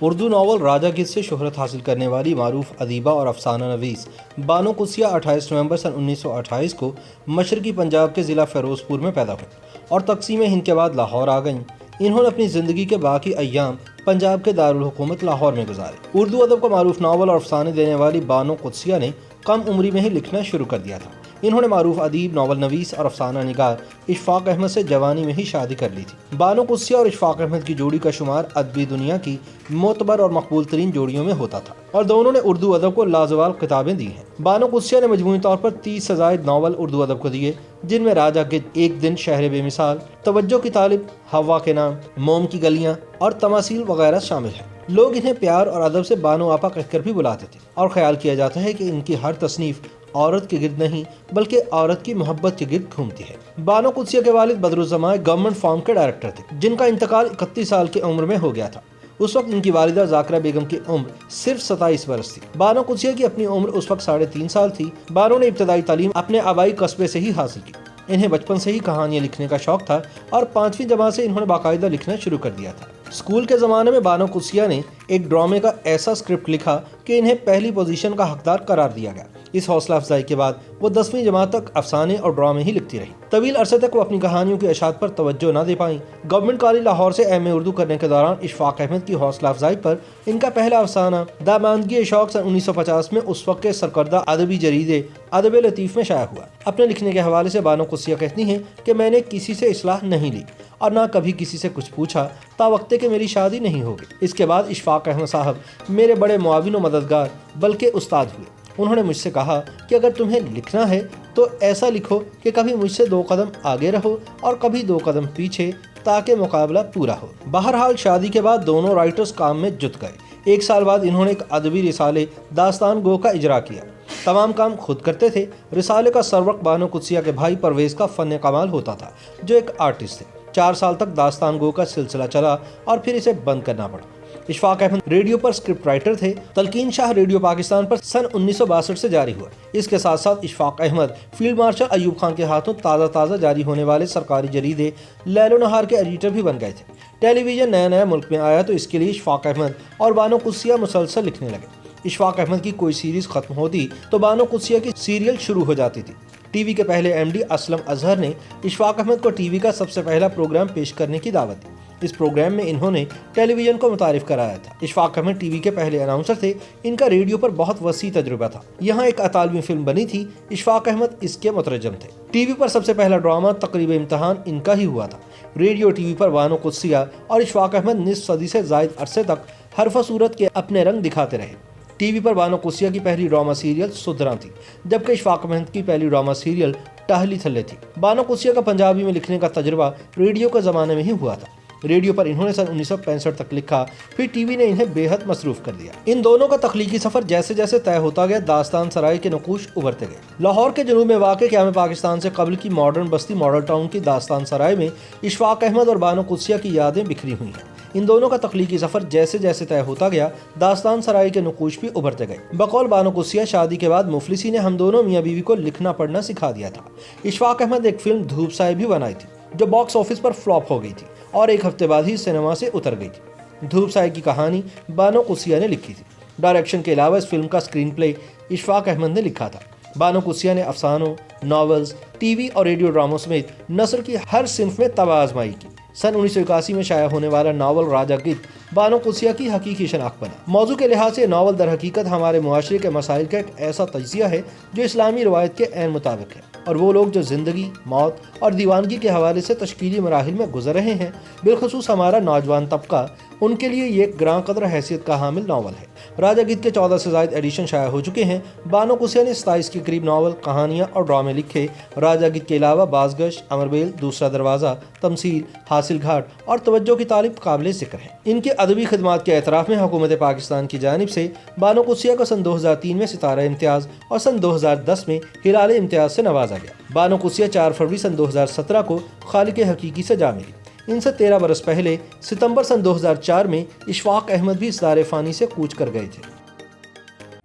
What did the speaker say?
Urdu novel Raja Gidh سے شہرت حاصل کرنے والی معروف ادیبہ اور افسانہ نویس بانو قدسیہ 28 نومبر سن 1928 کو مشرقی پنجاب کے ضلع فیروز پور میں پیدا ہوئی اور تقسیم ہند کے بعد لاہور آ گئیں۔ انہوں نے اپنی زندگی کے باقی ایام پنجاب کے دارالحکومت لاہور میں گزارے۔ اردو ادب کو معروف ناول اور افسانے دینے والی بانو قدسیہ نے کم عمری میں ہی لکھنا شروع کر دیا تھا۔ انہوں نے معروف ادیب، ناول نویس اور افسانہ نگار اشفاق احمد سے جوانی میں ہی شادی کر لی تھی۔ بانو قدسیہ اور اشفاق احمد کی جوڑی کا شمار ادبی دنیا کی معتبر اور مقبول ترین جوڑیوں میں ہوتا تھا اور دونوں نے اردو ادب کو لازوال خطابیں دی ہیں۔ بانو قدسیہ نے مجموعی طور پر 30 سے زائد ناول اردو ادب کو دیے، جن میں راجا گدھ، ایک دن، شہر بے مثال، توجہ کی طالب، ہوا کے نام، موم کی گلیاں اور تماثیل وغیرہ شامل ہیں۔ لوگ انہیں پیار اور ادب سے بانو آپا کہہ کر بھی بلاتے تھے اور خیال کیا جاتا ہے کہ ان کی ہر تصنیف عورت کے گرد نہیں بلکہ عورت کی محبت کے گرد گھومتی ہے۔ بانو قدسیہ کے والد بدرالزماں گورنمنٹ فارم کے ڈائریکٹر تھے، جن کا انتقال 31 سال کی عمر میں ہو گیا تھا۔ اس وقت ان کی والدہ ذاکرہ بیگم کی عمر صرف 27 برس تھی۔ بانو قدسیہ کی اپنی عمر اس وقت 3.5 سال تھی۔ بانو نے ابتدائی تعلیم اپنے آبائی قصبے سے ہی حاصل کی۔ انہیں بچپن سے ہی کہانیاں لکھنے کا شوق تھا اور 5ویں جماعت سے انہوں نے باقاعدہ لکھنا شروع کر دیا تھا۔ اسکول کے زمانے میں بانو قدسیہ نے ایک ڈرامے کا ایسا اسکرپٹ لکھا کہ انہیں پہلی پوزیشن کا حقدار قرار دیا گیا۔ اس حوصلہ افزائی کے بعد وہ 10ویں جماعت تک افسانے اور ڈرامے ہی لکھتی رہی۔ طویل عرصے تک وہ اپنی کہانیوں کی اشاعت پر توجہ نہ دے پائیں۔ گورنمنٹ کالج لاہور سے ایم اے اردو کرنے کے دوران اشفاق احمد کی حوصلہ افزائی پر ان کا پہلا افسانہ داماندگی شوق سن 1950 میں اس وقت کے سرکردہ ادبی جریدے ادب لطیف میں شائع ہوا۔ اپنے لکھنے کے حوالے سے بانو قدسیہ کہتی ہیں کہ میں نے کسی سے اصلاح نہیں لی اور نہ کبھی کسی سے کچھ پوچھا تا وقت کہ میری شادی نہیں ہوگی۔ اس کے بعد اشفاق احمد صاحب میرے بڑے معاون و مددگار بلکہ استاد ہوئے۔ انہوں نے مجھ سے کہا کہ اگر تمہیں لکھنا ہے تو ایسا لکھو کہ کبھی مجھ سے 2 قدم آگے رہو اور کبھی 2 قدم پیچھے، تاکہ مقابلہ پورا ہو۔ بہرحال شادی کے بعد دونوں رائٹرز کام میں جت گئے۔ 1 سال بعد انہوں نے ایک ادبی رسالے داستان گو کا اجرا کیا۔ تمام کام خود کرتے تھے۔ رسالے کا سروق بانو قدسیہ کے بھائی پرویز کا فن کمال ہوتا تھا، جو ایک آرٹسٹ تھے۔ 4 سال تک داستان گو کا سلسلہ چلا اور پھر اسے بند کرنا پڑا۔ اشفاق احمد ریڈیو پر اسکرپٹ رائٹر تھے۔ تلقین شاہ ریڈیو پاکستان پر سن 1962 سے جاری ہوا۔ اس کے ساتھ ساتھ اشفاق احمد فیلڈ مارشل ایوب خان کے ہاتھوں تازہ جاری ہونے والے سرکاری جریدے لیل و نہار کے ایڈیٹر بھی بن گئے تھے۔ ٹیلی ویژن نیا ملک میں آیا تو اس کے لیے اشفاق احمد اور بانو قدسیہ مسلسل لکھنے لگے۔ اشفاق احمد کی کوئی سیریز ختم ہوتی تو بانو قدسیہ کی سیریل شروع ہو جاتی تھی۔ ٹی وی کے پہلے ایم ڈی اسلم اظہر نے اشفاق احمد کو ٹی وی کا سب سے پہلا پروگرام پیش کرنے کی دعوت دی۔ اس پروگرام میں انہوں نے ٹیلی ویژن کو متعارف کرایا تھا۔ اشفاق احمد ٹی وی کے پہلے اناؤنسر تھے۔ ان کا ریڈیو پر بہت وسیع تجربہ تھا۔ یہاں ایک اطالوی فلم بنی تھی، اشفاق احمد اس کے مترجم تھے۔ ٹی وی پر سب سے پہلا ڈرامہ تقریب امتحان ان کا ہی ہوا تھا۔ ریڈیو ٹی وی پر بانو قدسیہ اور اشفاق احمد نصف صدی سے زائد عرصے تک حرف و صورت کے اپنے رنگ دکھاتے رہے۔ ٹی وی پر بانو قدسیہ کی پہلی ڈرامہ سیریل سدھراں تھی، جبکہ اشفاق احمد کی پہلی ڈرامہ سیریل ٹہلی تھلے تھی۔ بانو قدسیہ کا پنجابی میں لکھنے کا تجربہ ریڈیو کے زمانے میں ہی ہوا تھا۔ ریڈیو پر انہوں نے سن 1965 تک لکھا، پھر ٹی وی نے انہیں بے حد مصروف کر دیا۔ ان دونوں کا تخلیقی سفر جیسے جیسے طے ہوتا گیا، داستان سرائے کے نقوش ابھرتے گئے۔ لاہور کے جنوب میں واقع قیام پاکستان سے قبل کی ماڈرن بستی ماڈل ٹاؤن کی داستان سرائے میں اشفاق احمد اور بانو قدسیہ کی یادیں بکھری ہوئی ہیں۔ ان دونوں کا تخلیقی سفر جیسے جیسے طے ہوتا گیا، داستان سرائے کے نقوش بھی ابھرتے گئے۔ بقول بانو قدسیہ، شادی کے بعد مفلسی نے ہم دونوں میاں بیوی کو لکھنا پڑھنا سکھا دیا تھا۔ اشفاق احمد ایک فلم دھوپ سائے بھی بنائی تھی، جو باکس آفس پر فلاپ ہو گئی تھی اور 1 ہفتے بعد ہی سینما سے اتر گئی تھی۔ دھوپ سائے کی کہانی بانو قدسیہ نے لکھی تھی۔ ڈائریکشن کے علاوہ اس فلم کا اسکرین پلے اشفاق احمد نے لکھا تھا۔ بانو قدسیہ نے افسانوں، ناولز، ٹی وی اور ریڈیو ڈراموں سمیت نثر کی ہر صنف میں طبع آزمائی کی۔ سن 1981 میں شائع ہونے والا ناول راجا گدھ بانو قدسیہ کی حقیقی شناخت بنا۔ موضوع کے لحاظ سے یہ ناول در حقیقت ہمارے معاشرے کے مسائل کا ایک ایسا تجزیہ ہے جو اسلامی روایت کے عین مطابق ہے، اور وہ لوگ جو زندگی، موت اور دیوانگی کے حوالے سے تشکیلی مراحل میں گزر رہے ہیں، بالخصوص ہمارا نوجوان طبقہ، ان کے لیے یہ ایک گراں قدر حیثیت کا حامل ناول ہے۔ راجا گدھ کے 14 سے زائد ایڈیشن شائع ہو چکے ہیں۔ بانو قدسیہ نے 27 کے قریب ناول، کہانیاں اور ڈرامے لکھے۔ راجا گدھ کے علاوہ بازگشت، امربیل، دوسرا دروازہ، تمثیل، حاصل گھاٹ اور توجہ کی طالب قابل ذکر ہیں۔ ان کے ادبی خدمات کے اعتراف میں حکومت پاکستان کی جانب سے بانو قدسیہ کو سن 2003 میں ستارہ امتیاز اور سن 2010 میں ہلال امتیاز سے نوازا گیا۔ بانو قدسیہ 4 فروری سن 2017 کو خالق حقیقی سے جا ملی۔ ان سے 13 برس پہلے ستمبر سن 2004 میں اشفاق احمد بھی اس دار فانی سے کوچ کر گئے تھے۔